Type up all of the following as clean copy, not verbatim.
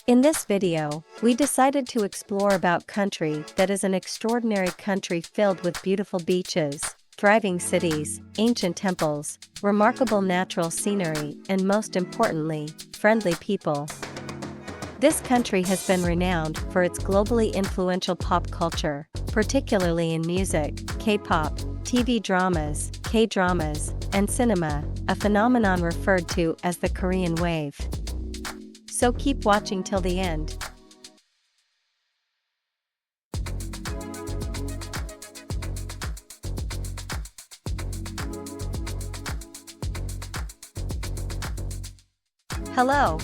In this video, we decided to explore about country that is an extraordinary country filled with beautiful beaches, thriving cities, ancient temples, remarkable natural scenery, and most importantly, friendly people. This country has been renowned for its globally influential pop culture, particularly in music, K-pop, TV dramas, K-dramas, and cinema, a phenomenon referred to as the Korean wave. So keep watching till the end. Hello!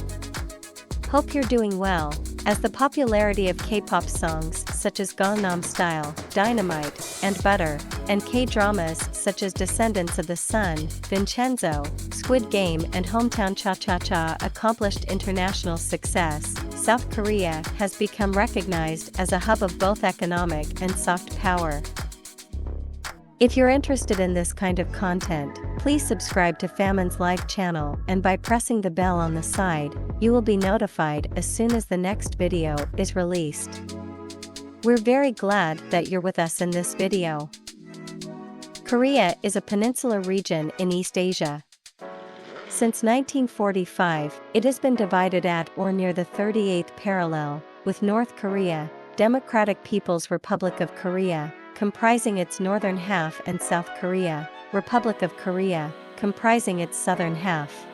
Hope you're doing well, as the popularity of K-pop songs such as Gangnam Style, Dynamite, and Butter, and K-dramas such as Descendants of the Sun, Vincenzo, Squid Game and Hometown Cha-Cha-Cha accomplished international success. South Korea has become recognized as a hub of both economic and soft power. If you're interested in this kind of content, please subscribe to Famon's Live channel, and by pressing the bell on the side, you will be notified as soon as the next video is released. We're very glad that you're with us in this video. Korea is a peninsula region in East Asia. Since 1945, it has been divided at or near the 38th parallel, with North Korea, Democratic People's Republic of Korea, comprising its northern half, and South Korea, Republic of Korea, comprising its southern half.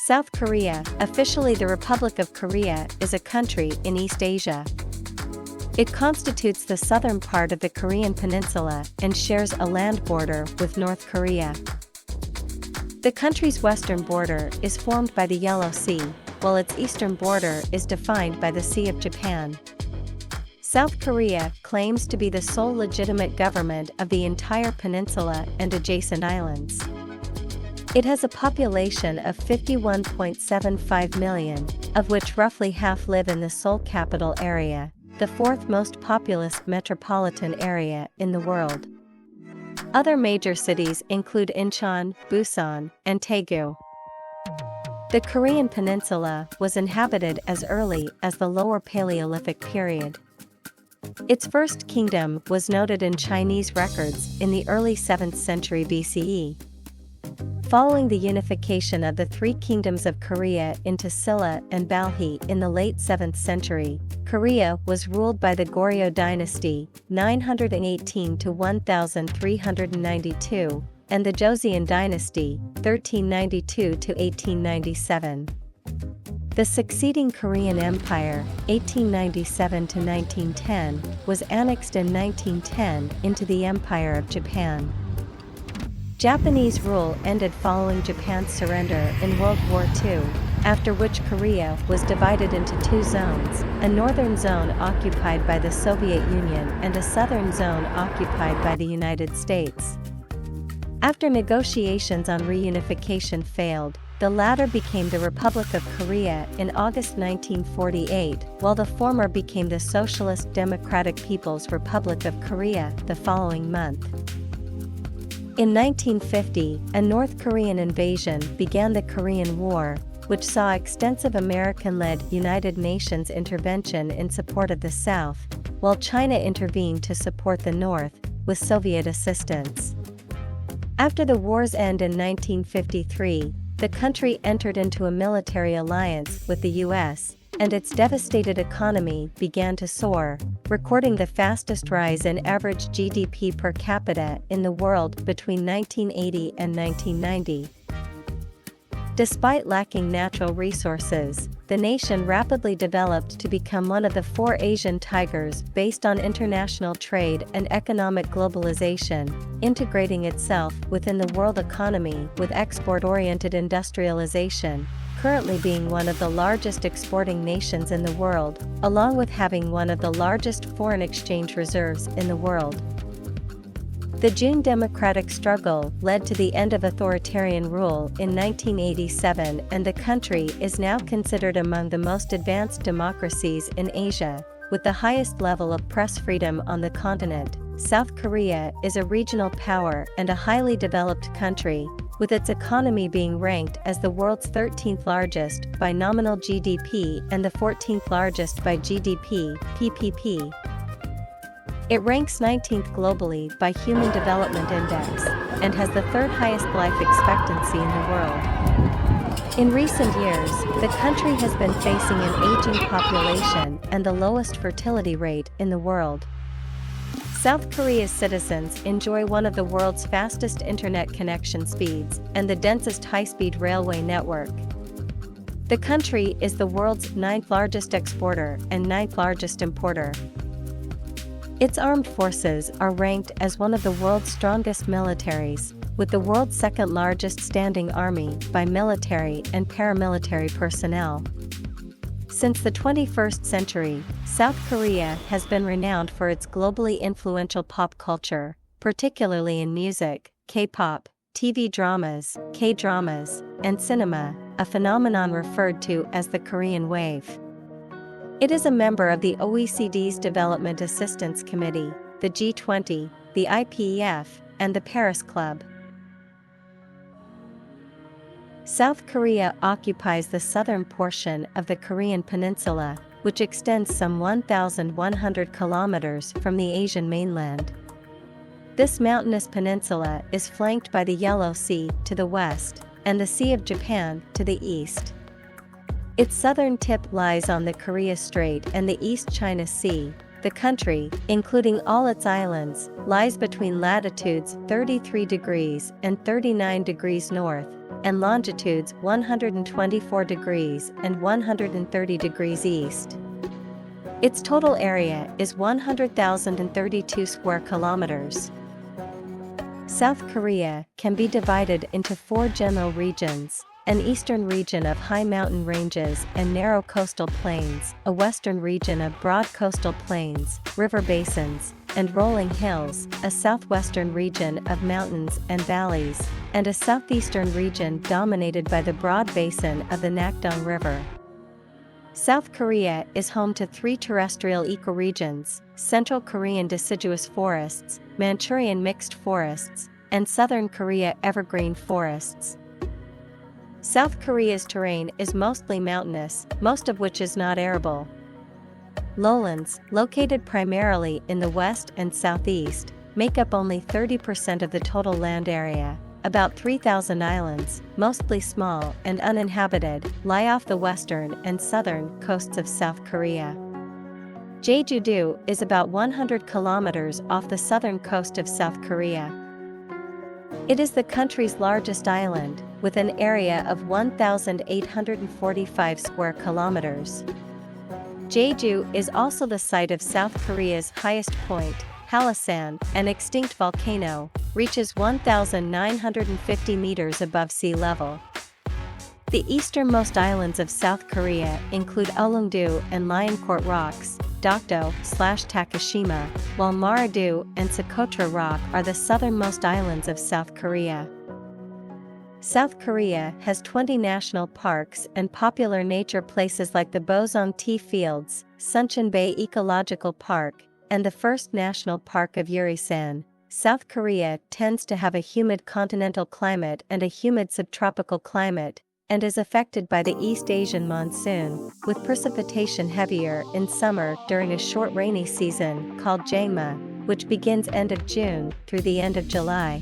South Korea, officially the Republic of Korea, is a country in East Asia. It constitutes the southern part of the Korean peninsula and shares a land border with North Korea. The country's western border is formed by the Yellow Sea, while its eastern border is defined by the Sea of Japan. South Korea claims to be the sole legitimate government of the entire peninsula and adjacent islands. It has a population of 51.75 million, of which roughly half live in the Seoul capital area, the fourth most populous metropolitan area in the world. Other major cities include Incheon, Busan, and Daegu. The Korean peninsula was inhabited as early as the Lower Paleolithic period. Its first kingdom was noted in Chinese records in the early 7th century BCE. Following the unification of the three kingdoms of Korea into Silla and Balhae in the late 7th century, Korea was ruled by the Goryeo dynasty, 918 to 1392, and the Joseon dynasty, 1392 to 1897. The succeeding Korean Empire, 1897 to 1910, was annexed in 1910 into the Empire of Japan. Japanese rule ended following Japan's surrender in World War II, after which Korea was divided into two zones, a northern zone occupied by the Soviet Union and a southern zone occupied by the United States. After negotiations on reunification failed, the latter became the Republic of Korea in August 1948, while the former became the Socialist Democratic People's Republic of Korea the following month. In 1950, a North Korean invasion began the Korean War, which saw extensive American-led United Nations intervention in support of the South, while China intervened to support the North, with Soviet assistance. After the war's end in 1953, the country entered into a military alliance with the U.S., and its devastated economy began to soar, recording the fastest rise in average GDP per capita in the world between 1980 and 1990. Despite lacking natural resources, the nation rapidly developed to become one of the four Asian tigers based on international trade and economic globalization, integrating itself within the world economy with export-oriented industrialization, currently being one of the largest exporting nations in the world, along with having one of the largest foreign exchange reserves in the world. The June democratic struggle led to the end of authoritarian rule in 1987, and the country is now considered among the most advanced democracies in Asia, with the highest level of press freedom on the continent. South Korea is a regional power and a highly developed country, with its economy being ranked as the world's 13th largest by nominal GDP and the 14th largest by GDP, PPP. It ranks 19th globally by Human Development Index, and has the third highest life expectancy in the world. In recent years, the country has been facing an aging population and the lowest fertility rate in the world. South Korea's citizens enjoy one of the world's fastest internet connection speeds and the densest high-speed railway network. The country is the world's 9th largest exporter and 9th largest importer. Its armed forces are ranked as one of the world's strongest militaries, with the world's 2nd largest standing army by military and paramilitary personnel. Since the 21st century, South Korea has been renowned for its globally influential pop culture, particularly in music, K-pop, TV dramas, K-dramas, and cinema, a phenomenon referred to as the Korean Wave. It is a member of the OECD's Development Assistance Committee, the G20, the IPEF, and the Paris Club. South Korea occupies the southern portion of the Korean peninsula, which extends some 1,100 kilometers from the Asian mainland. This mountainous peninsula is flanked by the Yellow Sea to the west, and the Sea of Japan to the east. Its southern tip lies on the Korea Strait and the East China Sea. The country, including all its islands, lies between latitudes 33 degrees and 39 degrees north, and longitudes 124 degrees and 130 degrees east. Its total area is 100,032 square kilometers. South Korea can be divided into 4 general regions: an eastern region of high mountain ranges and narrow coastal plains, a western region of broad coastal plains, river basins, and rolling hills, a southwestern region of mountains and valleys, and a southeastern region dominated by the broad basin of the Nakdong River. South Korea is home to 3 terrestrial ecoregions: Central Korean deciduous forests, Manchurian mixed forests, and Southern Korea evergreen forests. South Korea's terrain is mostly mountainous, most of which is not arable. Lowlands, located primarily in the west and southeast, make up only 30% of the total land area. About 3,000 islands, mostly small and uninhabited, lie off the western and southern coasts of South Korea. Jeju-do is about 100 kilometers off the southern coast of South Korea. It is the country's largest island, with an area of 1,845 square kilometers. Jeju is also the site of South Korea's highest point. Hallasan, an extinct volcano, reaches 1,950 meters above sea level. The easternmost islands of South Korea include Ulleungdo and Lioncourt Rocks, Dokdo/Takashima, while Mara-do and Socotra Rock are the southernmost islands of South Korea. South Korea has 20 national parks and popular nature places like the Bosong Tea Fields, Suncheon Bay Ecological Park, and the first national park of Urisan. South Korea tends to have a humid continental climate and a humid subtropical climate, and is affected by the East Asian monsoon, with precipitation heavier in summer during a short rainy season called Jangma, which begins end of June through the end of July.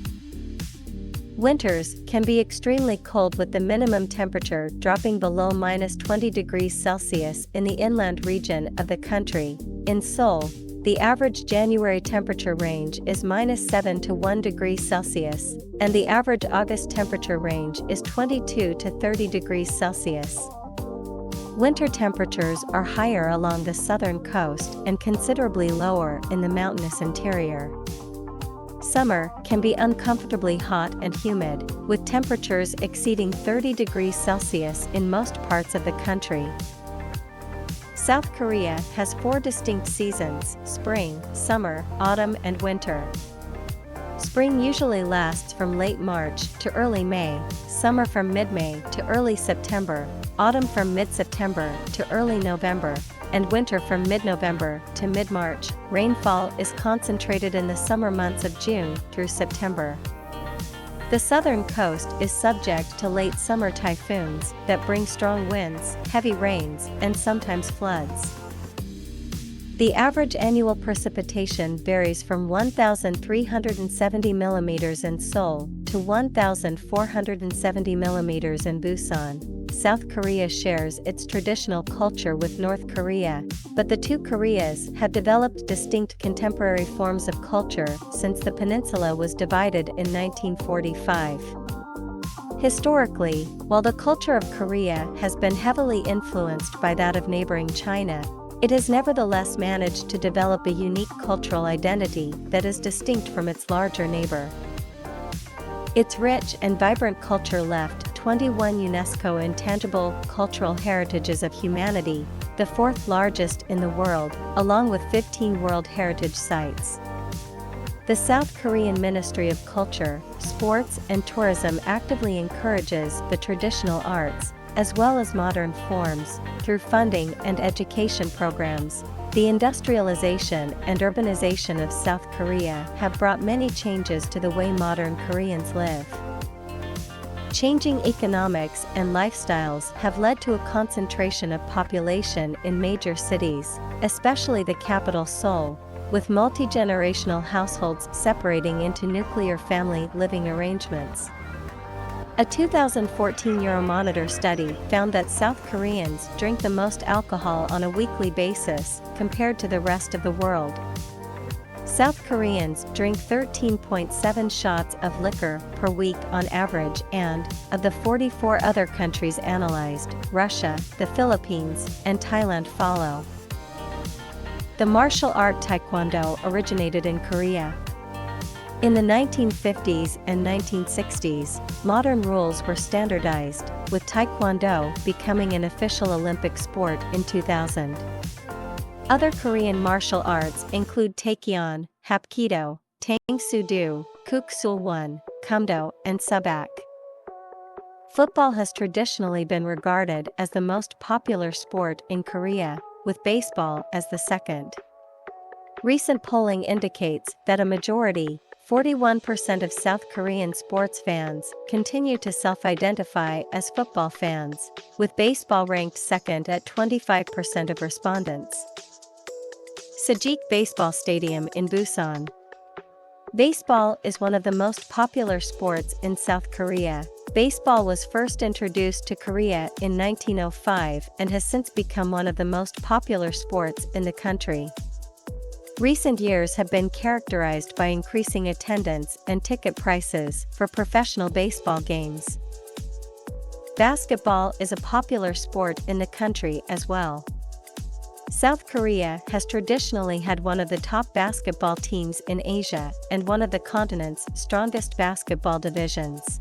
Winters can be extremely cold, with the minimum temperature dropping below -20 degrees Celsius in the inland region of the country. In Seoul, the average January temperature range is -7 to 1 degree Celsius, and the average August temperature range is 22 to 30 degrees Celsius. Winter temperatures are higher along the southern coast and considerably lower in the mountainous interior. Summer can be uncomfortably hot and humid, with temperatures exceeding 30 degrees Celsius in most parts of the country. South Korea has 4 distinct seasons: spring, summer, autumn, and winter. Spring usually lasts from late March to early May, summer from mid-May to early September, autumn from mid-September to early November, and winter from mid-November to mid-March. Rainfall is concentrated in the summer months of June through September. The southern coast is subject to late summer typhoons that bring strong winds, heavy rains, and sometimes floods. The average annual precipitation varies from 1,370 mm in Seoul to 1,470 mm in Busan. South Korea shares its traditional culture with North Korea, but the two Koreas have developed distinct contemporary forms of culture since the peninsula was divided in 1945. Historically, while the culture of Korea has been heavily influenced by that of neighboring China, it has nevertheless managed to develop a unique cultural identity that is distinct from its larger neighbor. Its rich and vibrant culture left 21 UNESCO Intangible Cultural Heritages of Humanity, the fourth largest in the world, along with 15 World Heritage Sites. The South Korean Ministry of Culture, Sports and Tourism actively encourages the traditional arts, as well as modern forms, through funding and education programs. The industrialization and urbanization of South Korea have brought many changes to the way modern Koreans live. Changing economics and lifestyles have led to a concentration of population in major cities, especially the capital Seoul, with multi-generational households separating into nuclear family living arrangements. A 2014 Euromonitor study found that South Koreans drink the most alcohol on a weekly basis compared to the rest of the world. South Koreans drink 13.7 shots of liquor per week on average, and, of the 44 other countries analyzed, Russia, the Philippines, and Thailand follow. The martial art Taekwondo originated in Korea. In the 1950s and 1960s, modern rules were standardized, with Taekwondo becoming an official Olympic sport in 2000. Other Korean martial arts include Taekyon, Hapkido, Tang-soo-do, Kuk-sul-won, Kumdo, and Subak. Football has traditionally been regarded as the most popular sport in Korea, with baseball as the second. Recent polling indicates that a majority, 41% of South Korean sports fans, continue to self-identify as football fans, with baseball ranked second at 25% of respondents. Sajik Baseball Stadium in Busan. Baseball is one of the most popular sports in South Korea. Baseball was first introduced to Korea in 1905 and has since become one of the most popular sports in the country. Recent years have been characterized by increasing attendance and ticket prices for professional baseball games. Basketball is a popular sport in the country as well. South Korea has traditionally had one of the top basketball teams in Asia and one of the continent's strongest basketball divisions.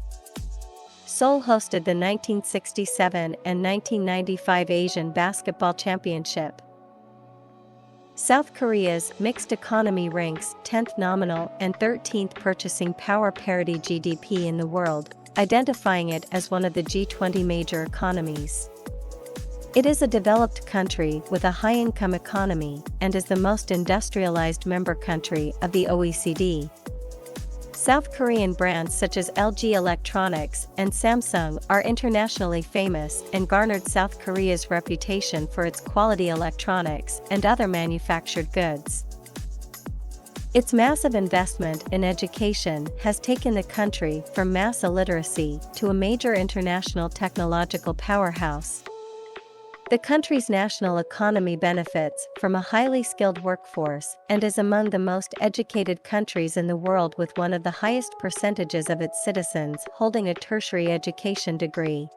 Seoul hosted the 1967 and 1995 Asian Basketball Championship. South Korea's mixed economy ranks 10th nominal and 13th purchasing power parity GDP in the world, identifying it as one of the G20 major economies. It is a developed country with a high-income economy and is the most industrialized member country of the OECD. South Korean brands such as LG Electronics and Samsung are internationally famous and garnered South Korea's reputation for its quality electronics and other manufactured goods. Its massive investment in education has taken the country from mass illiteracy to a major international technological powerhouse. The country's national economy benefits from a highly skilled workforce and is among the most educated countries in the world, with one of the highest percentages of its citizens holding a tertiary education degree.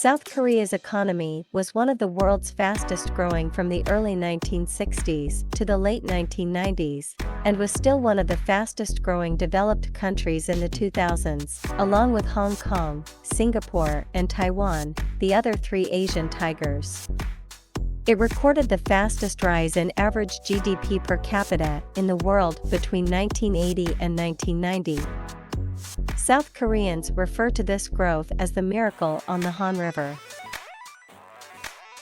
South Korea's economy was one of the world's fastest growing from the early 1960s to the late 1990s, and was still one of the fastest growing developed countries in the 2000s, along with Hong Kong, Singapore, and Taiwan, the other three Asian tigers. It recorded the fastest rise in average GDP per capita in the world between 1980 and 1990. South Koreans refer to this growth as the miracle on the Han River.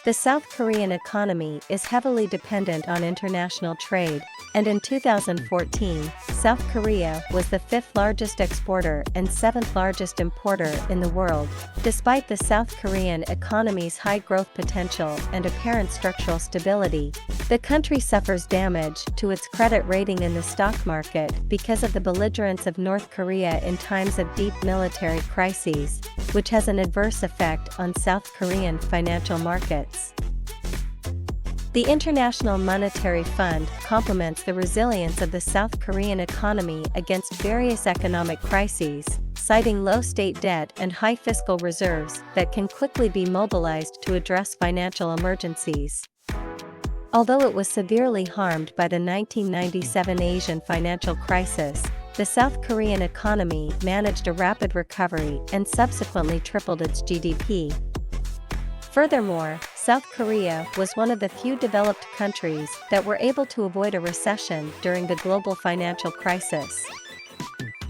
The South Korean economy is heavily dependent on international trade, and in 2014, South Korea was the fifth largest exporter and seventh largest importer in the world. Despite the South Korean economy's high growth potential and apparent structural stability, the country suffers damage to its credit rating in the stock market because of the belligerence of North Korea in times of deep military crises, which has an adverse effect on South Korean financial markets. The International Monetary Fund complements the resilience of the South Korean economy against various economic crises, citing low state debt and high fiscal reserves that can quickly be mobilized to address financial emergencies. Although it was severely harmed by the 1997 Asian financial crisis, the South Korean economy managed a rapid recovery and subsequently tripled its GDP. Furthermore, South Korea was one of the few developed countries that were able to avoid a recession during the global financial crisis.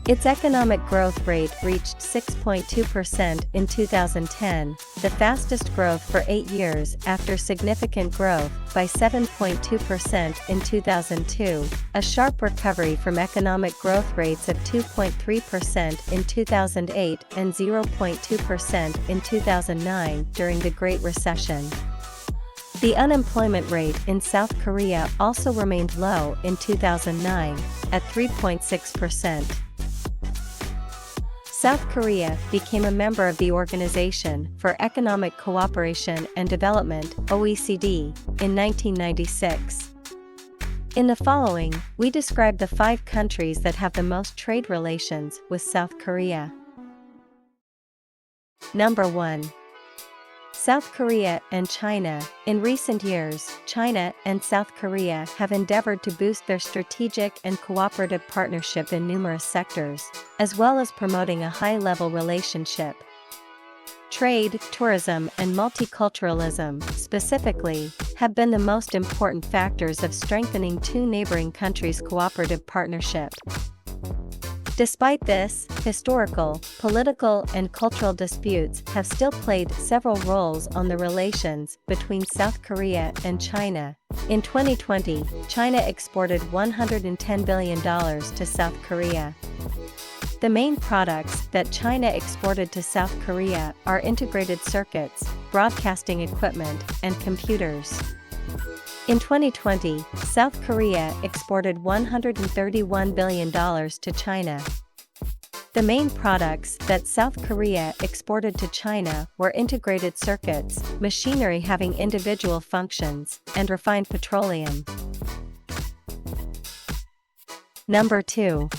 Its economic growth rate reached 6.2% in 2010, the fastest growth for 8 years after significant growth by 7.2% in 2002, a sharp recovery from economic growth rates of 2.3% in 2008 and 0.2% in 2009 during the Great Recession. The unemployment rate in South Korea also remained low in 2009, at 3.6%. South Korea became a member of the Organization for Economic Cooperation and Development (OECD) in 1996. In the following, we describe the 5 countries that have the most trade relations with South Korea. Number 1. South Korea and China. In recent years, China and South Korea have endeavored to boost their strategic and cooperative partnership in numerous sectors, as well as promoting a high-level relationship. Trade, tourism, and multiculturalism, specifically, have been the most important factors of strengthening two neighboring countries' cooperative partnership. Despite this, historical, political, and cultural disputes have still played several roles on the relations between South Korea and China. In 2020, China exported $110 billion to South Korea. The main products that China exported to South Korea are integrated circuits, broadcasting equipment, and computers. In 2020, South Korea exported $131 billion to China. The main products that South Korea exported to China were integrated circuits, machinery having individual functions, and refined petroleum. Number 2.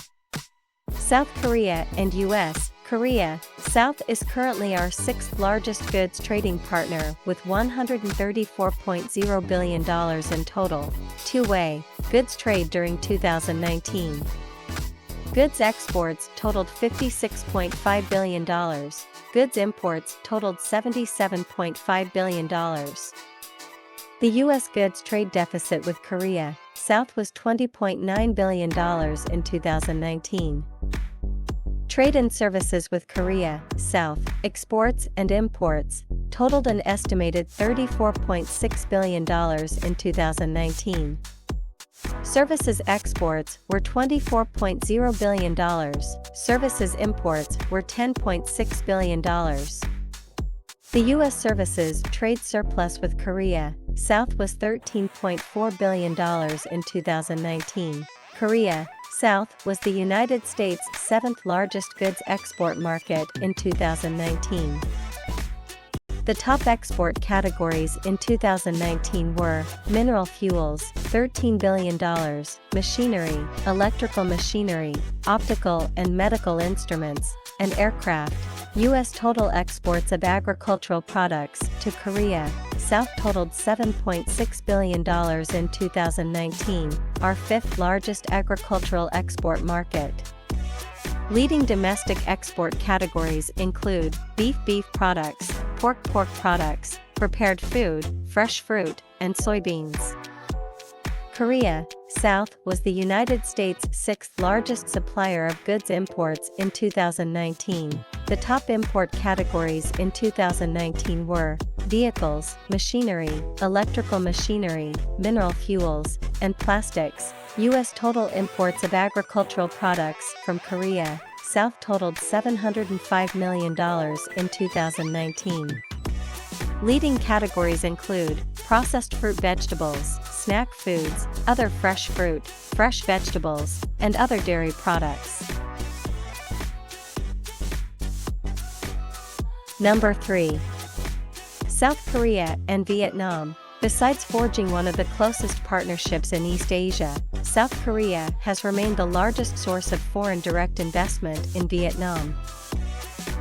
South Korea and U.S. Korea. South is currently our 6th largest goods trading partner with $134.0 billion in total two-way goods trade during 2019. Goods exports totaled $56.5 billion. Goods imports totaled $77.5 billion. The U.S. goods trade deficit with Korea, South was $20.9 billion in 2019. Trade and services with Korea, South, exports and imports, totaled an estimated $34.6 billion in 2019. Services exports were $24.0 billion, services imports were $10.6 billion. The U.S. services trade surplus with Korea, South was $13.4 billion in 2019. Korea, South was the United States' 7th largest goods export market in 2019. The top export categories in 2019 were mineral fuels, $13 billion, machinery, electrical machinery, optical and medical instruments, and aircraft. U.S. total exports of agricultural products to Korea, South totaled $7.6 billion in 2019, our 5th largest agricultural export market. Leading domestic export categories include beef products, pork products, prepared food, fresh fruit, and soybeans. Korea, South was the United States' 6th largest supplier of goods imports in 2019. The top import categories in 2019 were vehicles, machinery, electrical machinery, mineral fuels, and plastics. U.S. total imports of agricultural products from Korea South totaled $705 million in 2019. Leading categories include processed fruit vegetables, snack foods, other fresh fruit, fresh vegetables, and other dairy products. Number 3. South Korea and Vietnam. Besides forging one of the closest partnerships in East Asia, South Korea has remained the largest source of foreign direct investment in Vietnam.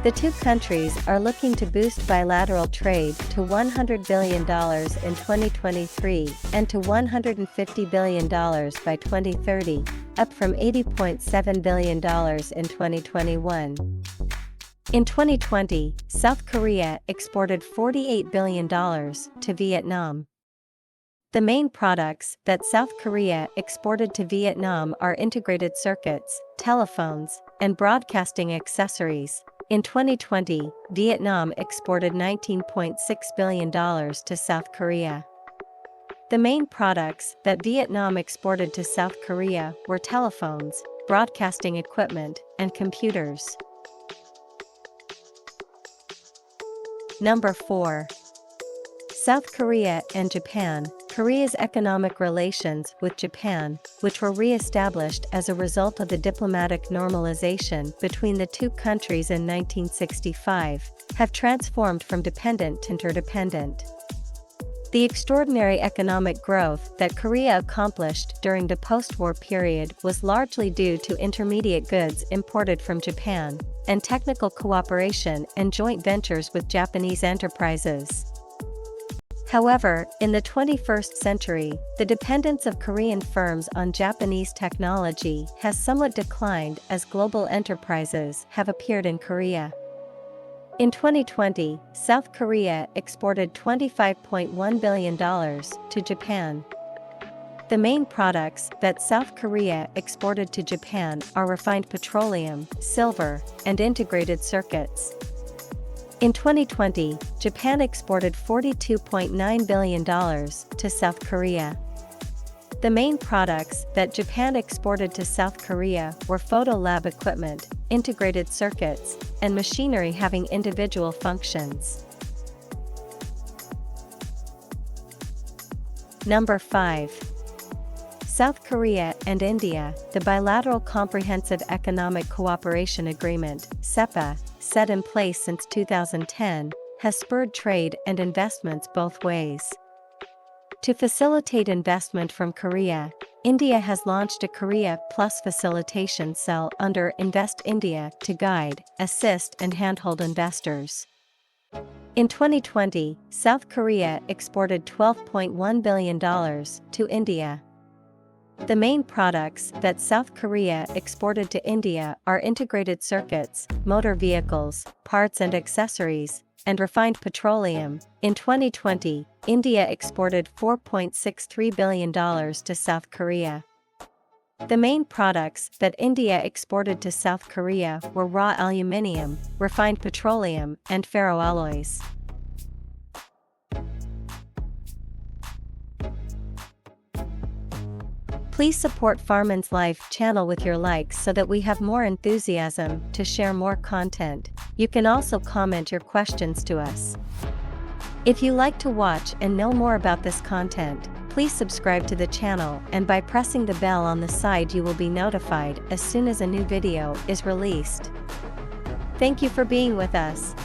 The two countries are looking to boost bilateral trade to $100 billion in 2023 and to $150 billion by 2030, up from $80.7 billion in 2021. In 2020, South Korea exported $48 billion to Vietnam. The main products that South Korea exported to Vietnam are integrated circuits, telephones, and broadcasting accessories. In 2020, Vietnam exported $19.6 billion to South Korea. The main products that Vietnam exported to South Korea were telephones, broadcasting equipment, and computers. Number 4. South Korea and Japan. Korea's economic relations with Japan, which were re-established as a result of the diplomatic normalization between the two countries in 1965, have transformed from dependent to interdependent. The extraordinary economic growth that Korea accomplished during the post-war period was largely due to intermediate goods imported from Japan, and technical cooperation and joint ventures with Japanese enterprises. However, in the 21st century, the dependence of Korean firms on Japanese technology has somewhat declined as global enterprises have appeared in Korea. In 2020, South Korea exported $25.1 billion to Japan. The main products that South Korea exported to Japan are refined petroleum, silver, and integrated circuits. In 2020, Japan exported $42.9 billion to South Korea. The main products that Japan exported to South Korea were photo lab equipment, integrated circuits, and machinery having individual functions. Number 5. South Korea and India. The Bilateral Comprehensive Economic Cooperation Agreement, SEPA, set in place since 2010, has spurred trade and investments both ways. To facilitate investment from Korea, India has launched a Korea Plus facilitation cell under Invest India to guide, assist, and handhold investors. In 2020, South Korea exported $12.1 billion to India. The main products that South Korea exported to India are integrated circuits, motor vehicles, parts and accessories, and refined petroleum. In 2020, India exported $4.63 billion to South Korea. The main products that India exported to South Korea were raw aluminium, refined petroleum, and ferroalloys. Please support Farman's Life channel with your likes so that we have more enthusiasm to share more content. You can also comment your questions to us. If you like to watch and know more about this content, please subscribe to the channel, and by pressing the bell on the side you will be notified as soon as a new video is released. Thank you for being with us.